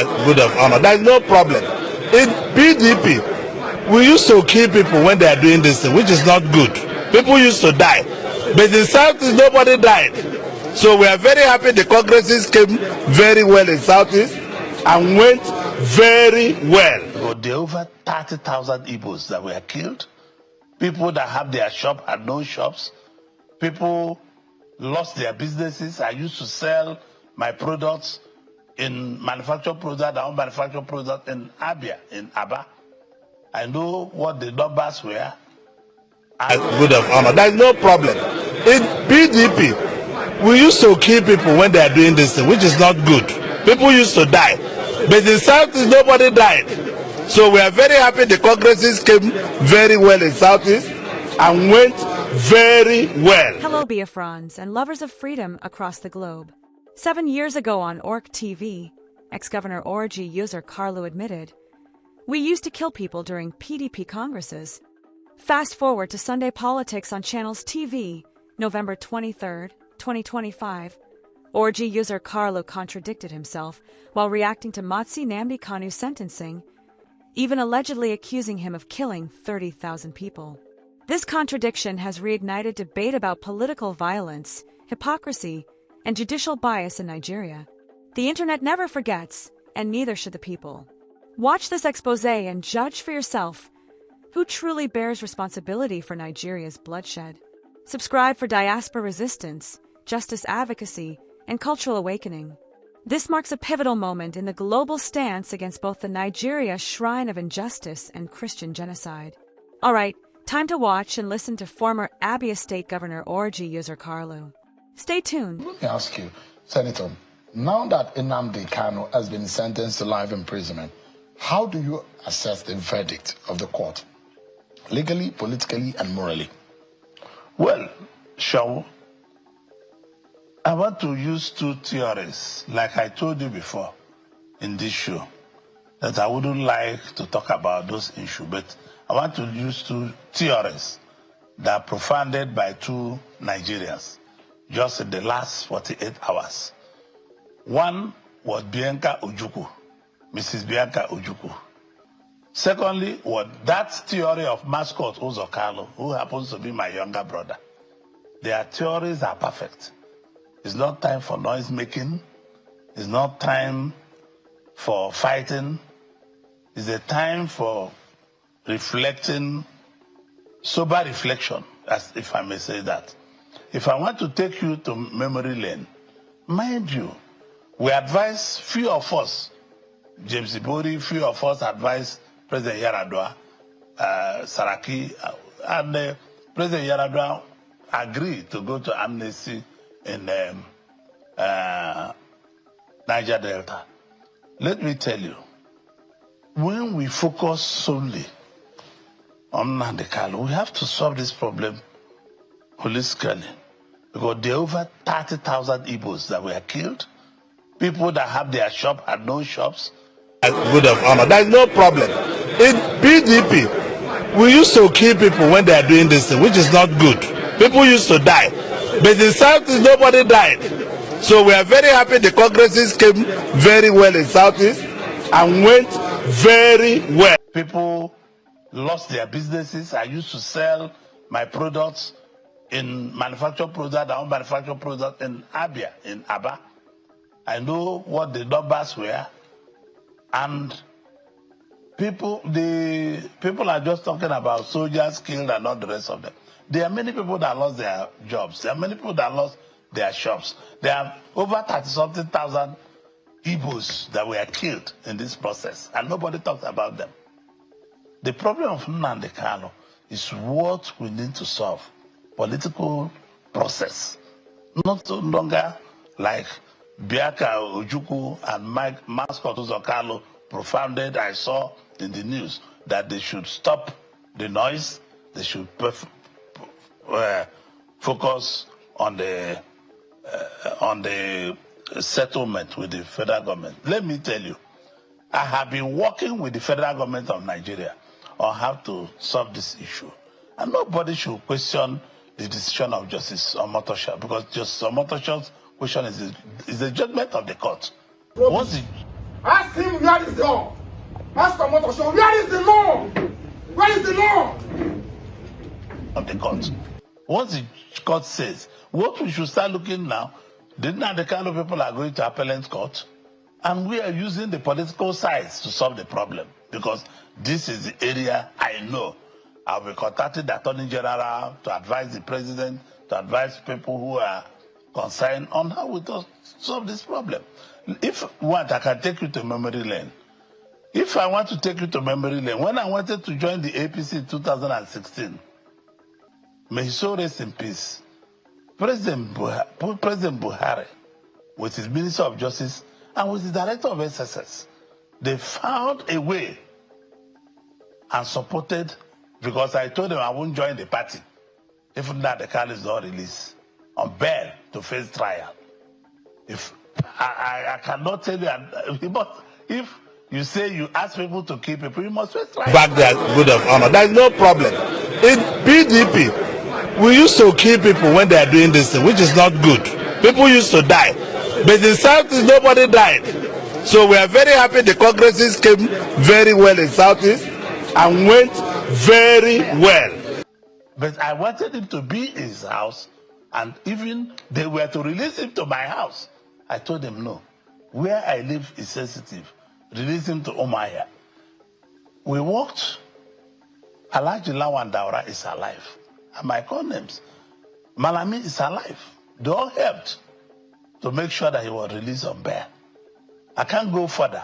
Good of honor. There's no problem. In PDP, we used to kill people when they are doing this thing, which is not good. People used to die. But in Southeast, nobody died. So we are very happy the Congresses came very well in Southeast and went very well. There are over 30,000 Igbos that were killed. People that have their shop had no shops. People lost their businesses. I used to sell my products in manufactured products, our own manufactured products in Abia, in Aba. I know what the numbers were. Good of honor. There's no problem. In PDP, we used to kill people when they are doing this thing, which is not good. People used to die. But in Southeast, nobody died. So we are very happy the Congresses came very well in Southeast and went very well. Hello, Biafrans and lovers of freedom across the globe. 7 years ago on Ork TV, ex-Governor Orji Uzor Kalu admitted, "We used to kill people during PDP congresses." Fast forward to Sunday politics on Channels TV, November 23, 2025. Orji Uzor Kalu contradicted himself while reacting to Mazi Nnamdi Kanu's sentencing, even allegedly accusing him of killing 30,000 people. This contradiction has reignited debate about political violence, hypocrisy, and judicial bias in Nigeria. The internet never forgets, and neither should the people. Watch this exposé and judge for yourself who truly bears responsibility for Nigeria's bloodshed. Subscribe for diaspora resistance, justice advocacy, and cultural awakening. This marks a pivotal moment in the global stance against both the Nigeria shrine of injustice and Christian genocide. All right, time to watch and listen to former Abia State Governor Orji Uzor Kalu. Stay tuned. Let me ask you, Senator, now that Nnamdi Kanu has been sentenced to life imprisonment, how do you assess the verdict of the court, legally, politically, and morally? Well, Shaw, I want to use two theories, like I told you before in this show, that I wouldn't like to talk about those issues, but I want to use two theories that are profounded by two Nigerians just in the last 48 hours. One was Bianca Ojukwu, Mrs. Bianca Ojukwu. Secondly, was that theory of mascot Uzor Kalu, who happens to be my younger brother. Their theories are perfect. It's not time for noise making. It's not time for fighting. It's a time for reflecting, sober reflection, as if I may say that. If I want to take you to memory lane, mind you, we advise, few of us, James Ibori, few of us advise President Yaradua, Saraki, and President Yaradua agreed to go to amnesty in Niger Delta. Let me tell you, when we focus solely on Nnamdi Kanu, we have to solve this problem holistically, because there are over 30,000 Igbos that were killed. People that have their shop had no shops. Good of honor. There's no problem. In PDP, we used to kill people when they are doing this thing, which is not good. People used to die. But in Southeast, nobody died. So we are very happy the Congresses came very well in Southeast and went very well. People lost their businesses. I used to sell my products in manufactured products, our own manufactured products in Abia, in Aba. I know what the numbers were. And people are just talking about soldiers killed and all the rest of them. There are many people that lost their jobs. There are many people that lost their shops. There are over 30-something thousand Igbos that were killed in this process, and nobody talks about them. The problem of Nnamdi Kanu is what we need to solve. Political process. Not so longer like Bianca Ojukwu and mascot Uzor Kalu profounded. I saw in the news that they should stop the noise. They should focus on the settlement with the federal government. Let me tell you, I have been working with the federal government of Nigeria on how to solve this issue. And nobody should question the decision of Justice Omotosha, because Justice Omotosha's question is the judgment of the court. Once ask him where is the law. Master Motosho, where is the law? Where is the law? Of the court. Once the court says, what we should start looking now, didn't the kind of people are going to appellate court? And we are using the political sides to solve the problem, because this is the area I know. I'll be contacting the Attorney General to advise the President, to advise people who are concerned on how we solve this problem. If you want, I can take you to memory lane. If I want to take you to memory lane, when I wanted to join the APC in 2016, may he so rest in peace, President Buhari, with his Minister of Justice and with the Director of SSS, they found a way and supported, because I told them I won't join the party if Nnamdi Kanu is not released on bail to face trial. If I cannot tell you, if you say you ask people to keep people, you must face trial. Back their good of honor. There is no problem. In PDP, we used to kill people when they are doing this thing, which is not good. People used to die. But in Southeast, nobody died. So we are very happy the Congresses came very well in Southeast and went very well. But I wanted him to be in his house, and even they were to release him to my house. I told them no. Where I live is sensitive. Release him to Omaya. We walked. Alhaji Lawan Daura is alive. And my names. Malami is alive. They all helped to make sure that he was released on bail. I can't go further.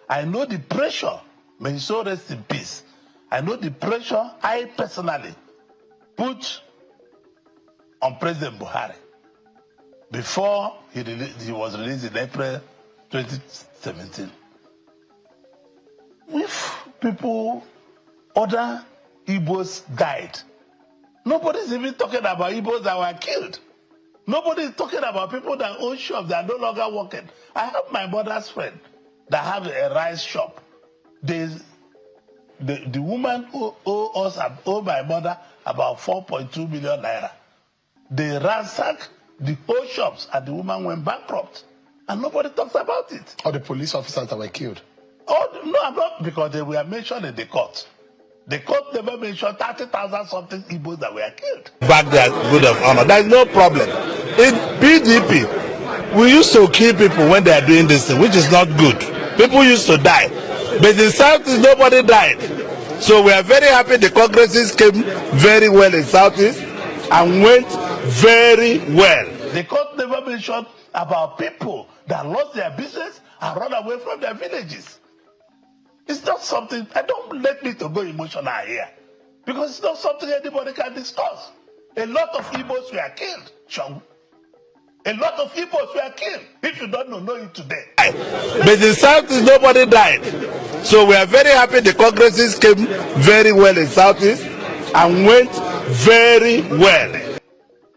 I know the pressure. May he so rest in peace. I know the pressure I personally put on President Buhari before he was released in April 2017. If people, other Igbos died, nobody's even talking about Igbos that were killed. Nobody's talking about people that own shops that are no longer working. I have my mother's friend that have a rice shop. The woman who owe my mother about 4.2 million naira. They ransacked the whole shops and the woman went bankrupt. And nobody talks about it. Or the police officers that were killed? Oh, no, I'm not, because they were mentioned in the court. The court never mentioned 30,000 something Igbos that were killed. Back their good of honor. There is no problem. In PDP, we used to kill people when they are doing this thing, which is not good. People used to die. But in Southeast, nobody died. So we are very happy the Congresses came very well in Southeast and went very well. The court never mentioned about people that lost their business and run away from their villages. It's not something, don't let me to go emotional here, because it's not something anybody can discuss. A lot of Igbos were killed, Sean. A lot of Igbos were killed. If you don't know it today. But in Southeast, nobody died. So we are very happy the Congresses came very well in Southeast and went very well.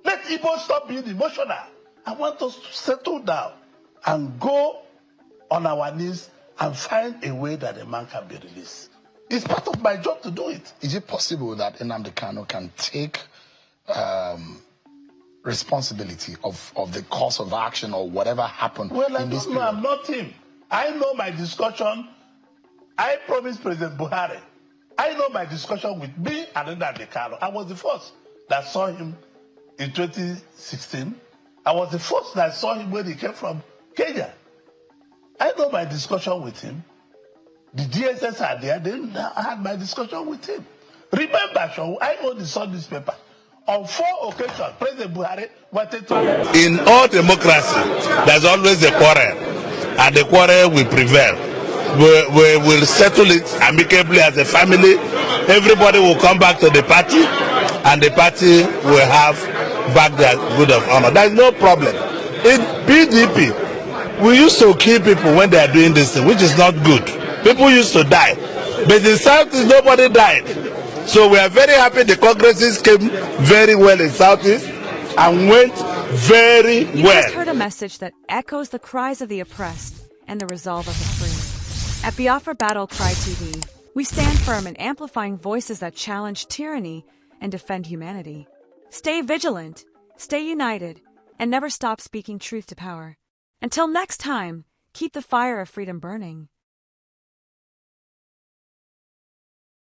Let Igbos stop being emotional. I want us to settle down and go on our knees and find a way that the man can be released. It's part of my job to do it. Is it possible that Nnamdi Kanu can take responsibility of the course of action or whatever happened in this period? I'm not him. I know my discussion. I promised President Buhari. I know my discussion with me and Nnamdi Kanu. I was the first that saw him in 2016. I was the first that saw him when he came from Kenya. I know my discussion with him. The DSS are there. They had my discussion with him. Remember, Sean, I own the Sun newspaper. On 4 occasions, President Buhari wanted to... In all democracy, there's always a quarrel, and the quarrel will prevail. We will settle it amicably as a family. Everybody will come back to the party, and the party will have back their good of honor. There's no problem. In PDP, we used to kill people when they are doing this thing, which is not good. People used to die. But in Southeast, nobody died. So we are very happy the Congresses came very well in Southeast and went very well. You just heard a message that echoes the cries of the oppressed and the resolve of the free. At Biafra Battle Cry TV, we stand firm in amplifying voices that challenge tyranny and defend humanity. Stay vigilant, stay united, and never stop speaking truth to power. Until next time, keep the fire of freedom burning.